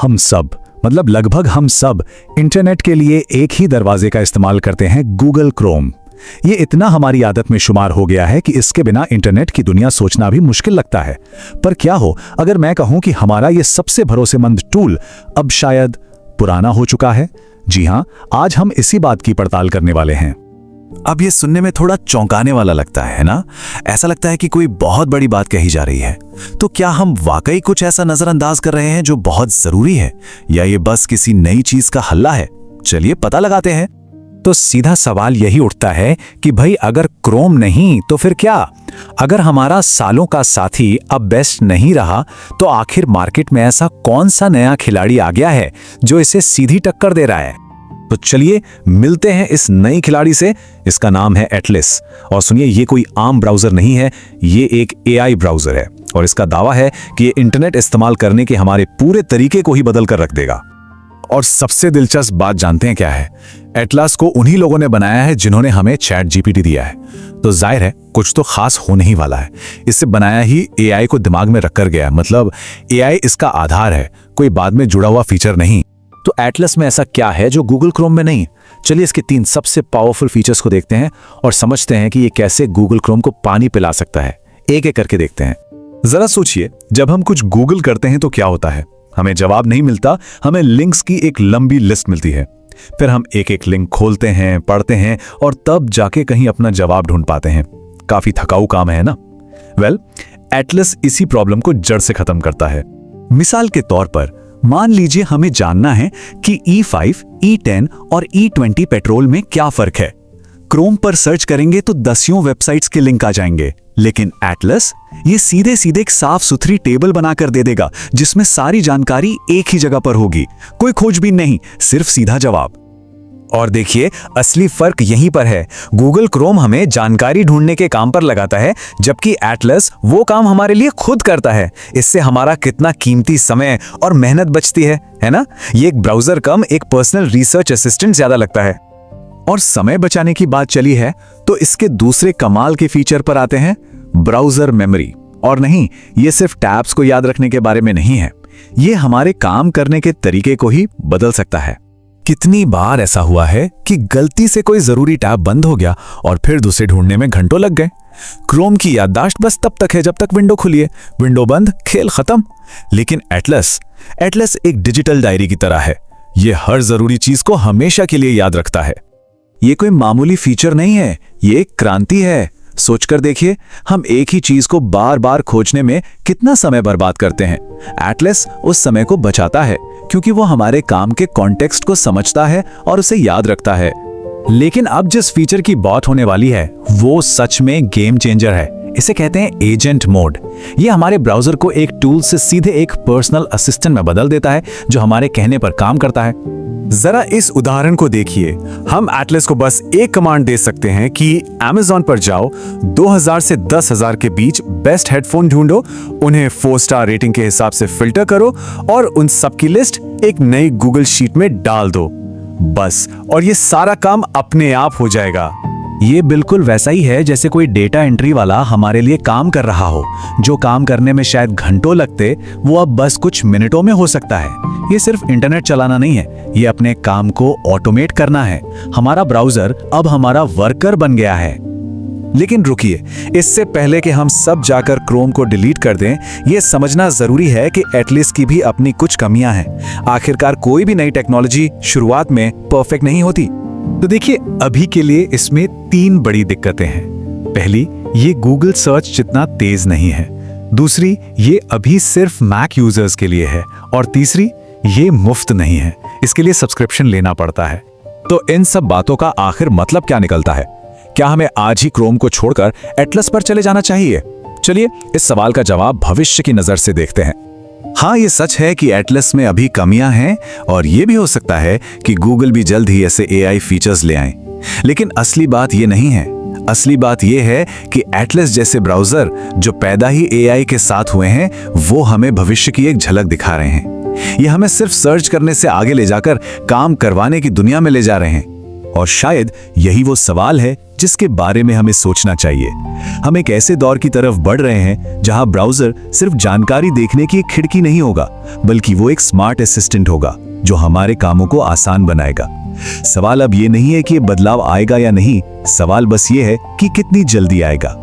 हम सब, मतलब लगभग हम सब, इंटरनेट के लिए एक ही दरवाजे का इस्तेमाल करते हैं, गूगल क्रोम। ये इतना हमारी आदत में शुमार हो गया है कि इसके बिना इंटरनेट की दुनिया सोचना भी मुश्किल लगता है। पर क्या हो अगर मैं कहूं कि हमारा ये सबसे भरोसेमंद टूल अब शायद पुराना हो चुका है? जी हां, आज हम इसी बात की पड़ताल करने वाले हैं। अब ये सुनने में थोड़ा चौंकाने वाला लगता है ना? ऐसा लगता है कि कोई बहुत बड़ी बात कही जा रही है। तो क्या हम वाकई कुछ ऐसा नजरअंदाज कर रहे हैं जो बहुत जरूरी है, या ये बस किसी नई चीज का हल्ला है? चलिए पता लगाते हैं। तो सीधा सवाल यही उठता है कि भाई अगर क्रोम नहीं तो फिर क्या? अगर हमारा सालों का साथी अब बेस्ट नहीं रहा, तो आखिर मार्केट में ऐसा कौन सा नया खिलाड़ी आ गया है जो इसे सीधी टक्कर दे रहा है? तो चलिए मिलते हैं इस नई खिलाड़ी से। इसका नाम है एटलस। और सुनिए, ये कोई आम ब्राउजर नहीं है, ये एक एआई ब्राउजर है और इसका दावा है कि ये इंटरनेट इस्तेमाल करने के हमारे पूरे तरीके को ही बदल कर रख देगा। और सबसे दिलचस्प बात जानते हैं क्या है? एटलस को उन्हीं लोगों ने बनाया है जिन्होंने हमें चैट जीपीटी दिया है। तो जाहिर है कुछ तो खास होने ही वाला है। इससे बनाया ही एआई को दिमाग में रखकर गया, मतलब एआई इसका आधार है, कोई बाद में जुड़ा हुआ फीचर नहीं। तो एटलस में ऐसा क्या है जो गूगल क्रोम में नहीं? चलिए इसके 3 सबसे पावरफुल फीचर्स को देखते हैं और समझते हैं कि ये कैसे गूगल क्रोम को पानी पिला सकता है। एक एक करके देखते हैं। जरा सोचिए, जब हम कुछ गूगल करते हैं तो क्या होता है? हमें जवाब नहीं मिलता, हमें लिंक्स की एक लंबी लिस्ट मिलती है। फिर हम एक एक लिंक खोलते हैं, पढ़ते हैं और तब जाके कहीं अपना जवाब ढूंढ पाते हैं। काफी थकाऊ काम है ना? वेल, एटलस इसी प्रॉब्लम को जड़ से खत्म करता है। मिसाल के तौर पर मान लीजिए हमें जानना है कि E5, E10 और E20 पेट्रोल में क्या फर्क है। क्रोम पर सर्च करेंगे तो दसियों वेबसाइट्स के लिंक आ जाएंगे, लेकिन एटलस ये सीधे सीधे एक साफ सुथरी टेबल बनाकर दे देगा जिसमें सारी जानकारी एक ही जगह पर होगी। कोई खोजबीन नहीं, सिर्फ सीधा जवाब। और देखिए, असली फर्क यहीं पर है। गूगल क्रोम हमें जानकारी ढूंढने के काम पर लगाता है, जबकि एटलस वो काम हमारे लिए खुद करता है। इससे हमारा कितना कीमती समय और मेहनत बचती है ना? ये एक ब्राउजर कम एक पर्सनल रिसर्च असिस्टेंट ज्यादा लगता है। और समय बचाने की बात चली है तो इसके दूसरे कमाल के फीचर पर आते हैं, ब्राउजर मेमोरी। और नहीं, ये सिर्फ टैब्स को याद रखने के बारे में नहीं है, ये हमारे काम करने के तरीके को ही बदल सकता है। कितनी बार ऐसा हुआ है कि गलती से कोई जरूरी टैब बंद हो गया और फिर दूसरे ढूंढने में घंटों लग गए। क्रोम की याददाश्त बस तब तक है जब तक विंडो खुली है, विंडो बंद, खेल खत्म। लेकिन एटलस एक डिजिटल डायरी की तरह है। ये हर जरूरी चीज को हमेशा के लिए याद रखता है। ये कोई मामूली फीचर नहीं है, ये एक क्रांति है। सोचकर देखिए, हम एक ही चीज को बार बार खोजने में कितना समय बर्बाद करते हैं। एटलस उस समय को बचाता है क्योंकि वो हमारे काम के कॉन्टेक्स्ट को समझता है और उसे याद रखता है। लेकिन अब जिस फीचर की बात होने वाली है वो सच में गेम चेंजर है। इसे कहते हैं एजेंट मोड। ये हमारे ब्राउजर को एक टूल से सीधे एक पर्सनल असिस्टेंट में बदल देता है जो हमारे कहने पर काम करता है। जरा इस उदाहरण को देखिए। हम एटलस को बस एक कमांड दे सकते हैं कि Amazon पर जाओ, 2000 से 10,000 के बीच बेस्ट हेडफोन ढूंढो, उन्हें 4 स्टार रेटिंग के हिसाब से फिल्टर करो और उन सब की लिस्ट एक नई गूगल शीट में डाल दो। बस, और ये सारा काम अपने आप हो जाएगा। ये बिल्कुल वैसा ही है जैसे कोई डेटा एंट्री वाला हमारे लिए काम कर रहा हो। जो काम करने में शायद घंटों लगते, वो अब बस कुछ मिनटों में हो सकता है। ये सिर्फ इंटरनेट चलाना नहीं है, ये अपने काम को ऑटोमेट करना है। हमारा ब्राउजर अब हमारा वर्कर बन गया है। लेकिन रुकिए, इससे पहले कि हम सब जाकर क्रोम को डिलीट कर दें, यह समझना जरूरी है कि एटलस की भी अपनी कुछ कमियां हैं। आखिरकार कोई भी नई टेक्नोलॉजी शुरुआत में परफेक्ट नहीं होती। तो देखिए, अभी के लिए इसमें 3 बड़ी दिक्कतें हैं। पहली, ये गूगल सर्च जितना तेज नहीं है। दूसरी, ये अभी सिर्फ मैक यूजर्स के लिए है। और तीसरी, ये मुफ्त नहीं है, इसके लिए सब्सक्रिप्शन लेना पड़ता है। तो इन सब बातों का आखिर मतलब क्या निकलता है? क्या हमें आज ही क्रोम को छोड़कर एटलस पर चले जाना चाहिए? चलिए इस सवाल का जवाब भविष्य की नजर से देखते हैं। हाँ, ये सच है कि एटलस में अभी कमियां हैं और ये भी हो सकता है कि गूगल भी जल्द ही ऐसे एआई फीचर्स ले आए। लेकिन असली बात ये नहीं है। असली बात ये है कि एटलस जैसे ब्राउजर जो पैदा ही एआई के साथ हुए हैं, वो हमें भविष्य की एक झलक दिखा रहे हैं। ये हमें सिर्फ सर्च करने से आगे ले जाकर काम करवाने की दुनिया में ले जा रहे हैं। और शायद यही वो सवाल है जिसके बारे में हमें सोचना चाहिए। हम एक ऐसे दौर की तरफ बढ़ रहे हैं जहां ब्राउज़र सिर्फ जानकारी देखने की एक खिड़की नहीं होगा, बल्कि वो एक स्मार्ट असिस्टेंट होगा जो हमारे कामों को आसान बनाएगा। सवाल अब ये नहीं है कि ये बदलाव आएगा या नहीं, सवाल बस ये है कि कितनी जल्दी आएगा।